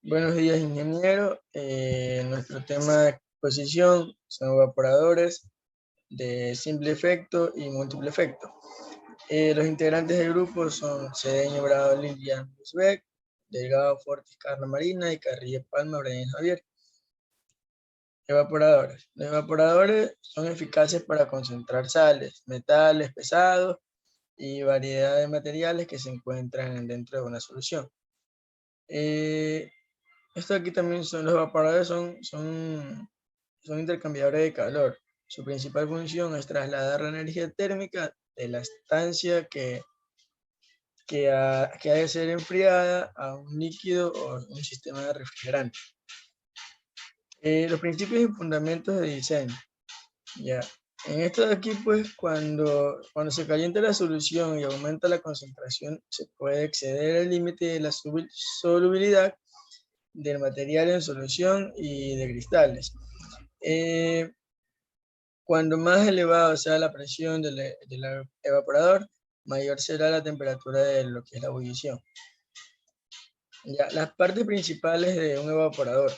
Buenos días, ingeniero. Nuestro tema de exposición son evaporadores de simple efecto y múltiple efecto. Los integrantes del grupo son Cedeño Bravo Lilian Luzbeck, Delgado Fortis Carla Marina y Carrillo Palma Brian Javier. Evaporadores. Los evaporadores son eficaces para concentrar sales, metales pesados y variedad de materiales que se encuentran dentro de una solución. Esto aquí también son los evaporadores, son intercambiadores de calor. Su principal función es trasladar la energía térmica de la estancia que ha de ser enfriada a un líquido o un sistema de refrigerante. Los principios y fundamentos de diseño. Ya. En esto de aquí, pues, cuando se calienta la solución y aumenta la concentración, se puede exceder el límite de la solubilidad del material en solución y de cristales. Cuando más elevada sea la presión del evaporador, mayor será la temperatura de lo que es la ebullición. Ya, las partes principales de un evaporador.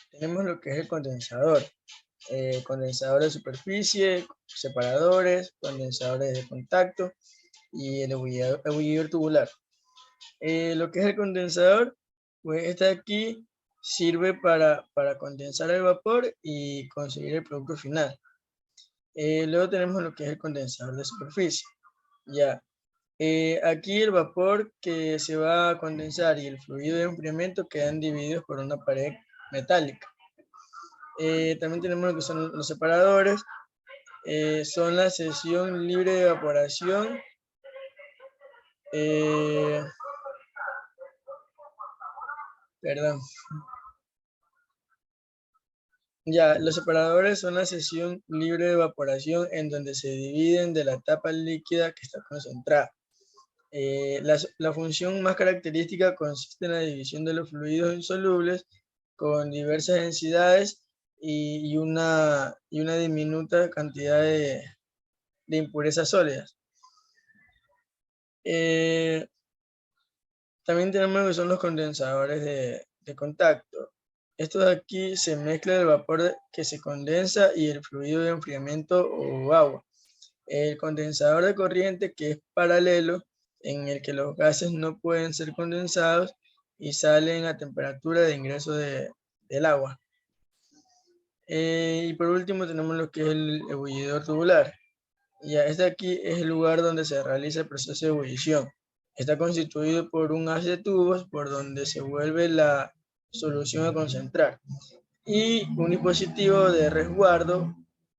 Tenemos lo que es el condensador, condensador de superficie, separadores, condensadores de contacto y el ebullidor tubular. Lo que es el condensador, pues este aquí sirve para condensar el vapor y conseguir el producto final. Luego tenemos lo que es el condensador de superficie. Ya. Aquí el vapor que se va a condensar y el fluido de enfriamiento quedan divididos por una pared metálica. También tenemos lo que son los separadores. Son la sección libre de evaporación. Perdón. Ya, los separadores son la sección libre de evaporación en donde se dividen de la etapa líquida que está concentrada. La función más característica consiste en la división de los fluidos insolubles con diversas densidades y una diminuta cantidad de impurezas sólidas. También tenemos lo que son los condensadores de contacto. Esto de aquí se mezcla el vapor que se condensa y el fluido de enfriamiento o agua. El condensador de corriente, que es paralelo, en el que los gases no pueden ser condensados y salen a temperatura de ingreso del agua. Y por último tenemos lo que es el ebullidor tubular. Ya, este aquí es el lugar donde se realiza el proceso de ebullición. Está constituido por un haz de tubos por donde se vuelve la solución a concentrar y un dispositivo de resguardo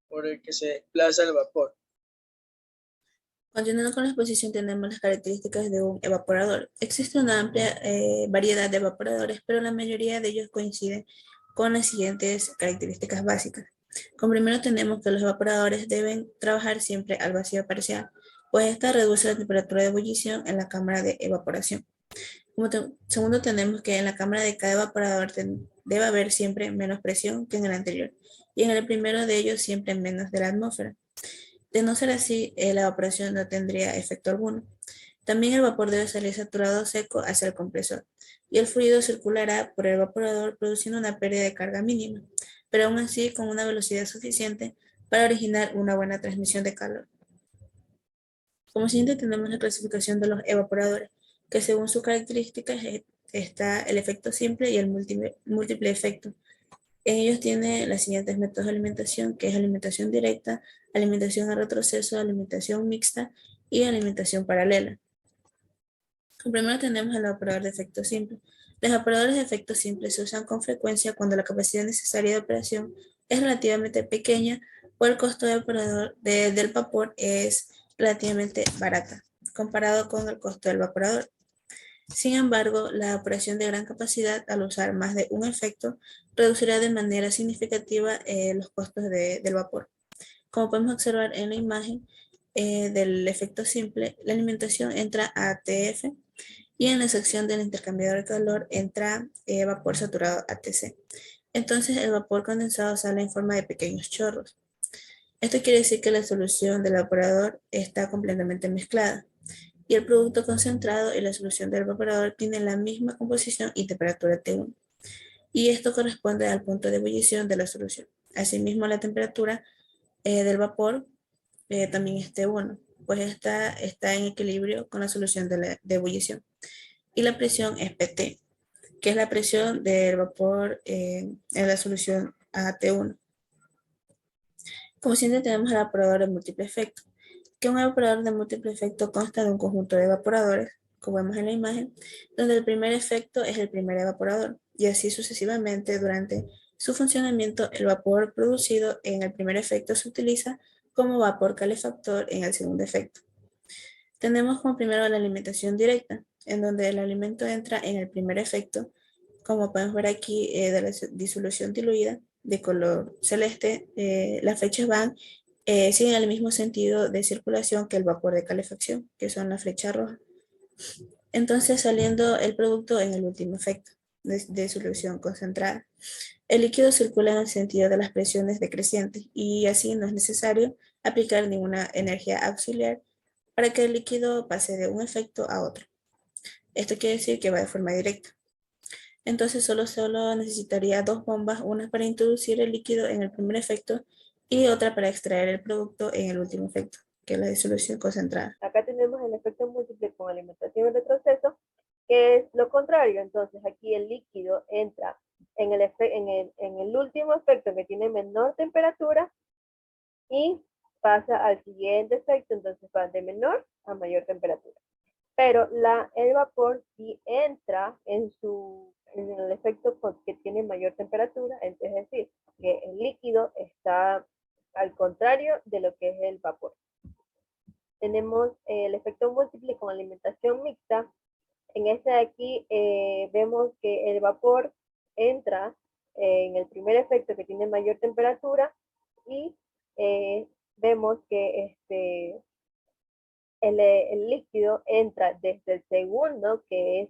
por el que se desplaza el vapor. Continuando con la exposición, tenemos las características de un evaporador. Existe una amplia variedad de evaporadores, pero la mayoría de ellos coinciden con las siguientes características básicas. Como primero tenemos que los evaporadores deben trabajar siempre al vacío parcial, pues esta reduce la temperatura de ebullición en la cámara de evaporación. Segundo tenemos que en la cámara de cada evaporador debe haber siempre menos presión que en el anterior, y en el primero de ellos siempre menos de la atmósfera. De no ser así, la evaporación no tendría efecto alguno. También el vapor debe salir saturado seco hacia el compresor y el fluido circulará por el evaporador produciendo una pérdida de carga mínima, pero aún así con una velocidad suficiente para originar una buena transmisión de calor. Como siguiente tenemos la clasificación de los evaporadores, que según sus características está el efecto simple y el múltiple efecto. En ellos tiene los siguientes métodos de alimentación, que es alimentación directa, alimentación a retroceso, alimentación mixta y alimentación paralela. Primero tenemos el evaporador de efecto simple. Los evaporadores de efecto simple se usan con frecuencia cuando la capacidad necesaria de operación es relativamente pequeña o el costo del vapor es relativamente barata, comparado con el costo del evaporador. Sin embargo, la evaporación de gran capacidad, al usar más de un efecto, reducirá de manera significativa los costos del vapor. Como podemos observar en la imagen del efecto simple, la alimentación entra a ATF y en la sección del intercambiador de calor entra vapor saturado ATC. Entonces el vapor condensado sale en forma de pequeños chorros. Esto quiere decir que la solución del evaporador está completamente mezclada y el producto concentrado y la solución del evaporador tienen la misma composición y temperatura T1. Y esto corresponde al punto de ebullición de la solución. Asimismo, la temperatura del vapor también es T1, pues esta está en equilibrio con la solución de ebullición. Y la presión es PT, que es la presión del vapor en la solución a T1. Como siempre tenemos el evaporador de múltiple efecto, que un evaporador de múltiple efecto consta de un conjunto de evaporadores, como vemos en la imagen, donde el primer efecto es el primer evaporador, y así sucesivamente durante su funcionamiento el vapor producido en el primer efecto se utiliza como vapor calefactor en el segundo efecto. Tenemos como primero la alimentación directa, en donde el alimento entra en el primer efecto, como podemos ver aquí de la disolución diluida de color celeste, las flechas van siguen el mismo sentido de circulación que el vapor de calefacción, que son las flechas rojas. Entonces saliendo el producto en el último efecto de solución concentrada. El líquido circula en el sentido de las presiones decrecientes y así no es necesario aplicar ninguna energía auxiliar para que el líquido pase de un efecto a otro. Esto quiere decir que va de forma directa. Entonces solo necesitaría dos bombas, una para introducir el líquido en el primer efecto y otra para extraer el producto en el último efecto, que es la disolución concentrada. Acá tenemos el efecto múltiple con alimentación y retroceso, que es lo contrario. Entonces aquí el líquido entra en el último efecto que tiene menor temperatura y pasa al siguiente efecto, entonces va de menor a mayor temperatura. Pero el vapor sí entra en el efecto que tiene mayor temperatura, es decir, que el líquido está al contrario de lo que es el vapor. Tenemos el efecto múltiple con alimentación mixta. En este de aquí vemos que el vapor entra en el primer efecto que tiene mayor temperatura y vemos que el líquido entra desde el segundo, que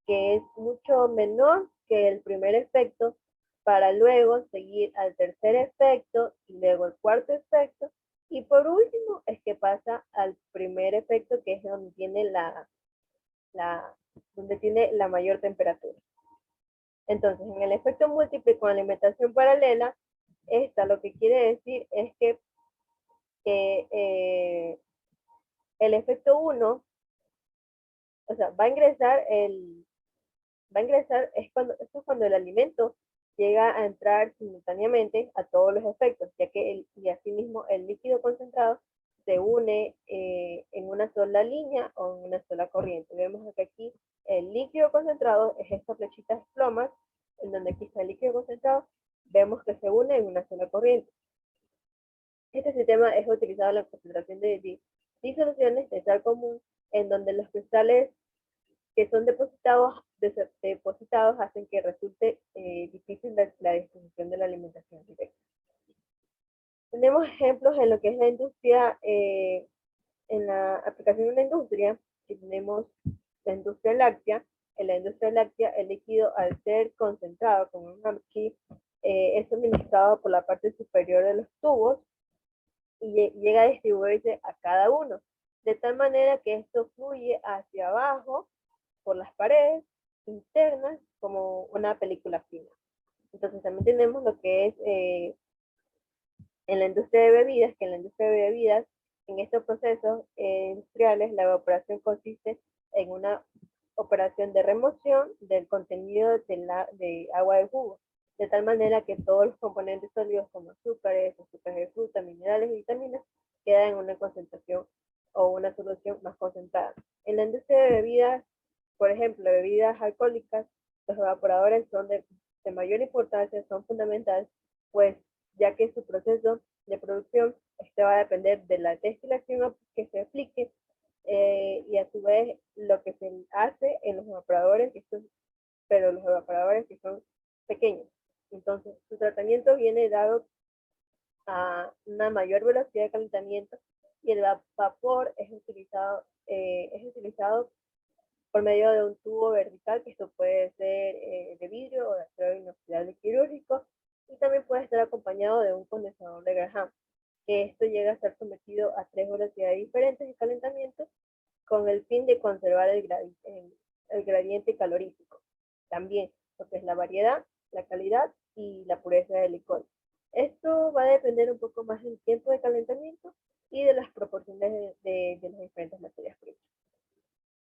es mucho menor que el primer efecto, para luego seguir al tercer efecto y luego el cuarto efecto, y por último es que pasa al primer efecto, que es donde tiene donde tiene la mayor temperatura. Entonces, en el efecto múltiple con alimentación paralela, lo que quiere decir es que el efecto 1, o sea, esto es cuando el alimento llega a entrar simultáneamente a todos los efectos, ya que y asimismo el líquido concentrado se une en una sola línea o en una sola corriente. Vemos que aquí el líquido concentrado es esta flechita plomas, en donde aquí está el líquido concentrado, vemos que se une en una sola corriente. Este sistema es utilizado en la concentración de disoluciones de sal común, en donde los cristales que son depositados hacen que resulte difícil la disposición de la alimentación directa. Tenemos ejemplos en lo que es la industria, en la aplicación de la industria, que tenemos la industria láctea. En la industria láctea, el líquido, al ser concentrado con un aquí, es suministrado por la parte superior de los tubos y llega a distribuirse a cada uno, de tal manera que esto fluye hacia abajo por las paredes internas como una película fina. Entonces también tenemos lo que es en la industria de bebidas, que en la industria de bebidas, en estos procesos industriales, la evaporación consiste en una operación de remoción del contenido de agua de jugo, de tal manera que todos los componentes sólidos como azúcares de fruta, minerales y vitaminas quedan en una concentración o una solución más concentrada. En la industria de bebidas, por ejemplo, bebidas alcohólicas, los evaporadores son de mayor importancia, son fundamentales, pues ya que su proceso de producción va a depender de la destilación que se aplique y a su vez lo que se hace en los evaporadores, pero los evaporadores que son pequeños. Entonces, su tratamiento viene dado a una mayor velocidad de calentamiento y el vapor es utilizado por medio de un tubo vertical, que esto puede ser de vidrio o de acero inoxidable quirúrgico, y también puede estar acompañado de un condensador de Graham, que esto llega a ser sometido a 3 velocidades diferentes de calentamiento con el fin de conservar el gradiente calorífico. También lo que es la variedad, la calidad y la pureza del licor. Esto va a depender un poco más del tiempo de calentamiento y de las proporciones de las diferentes materias primas.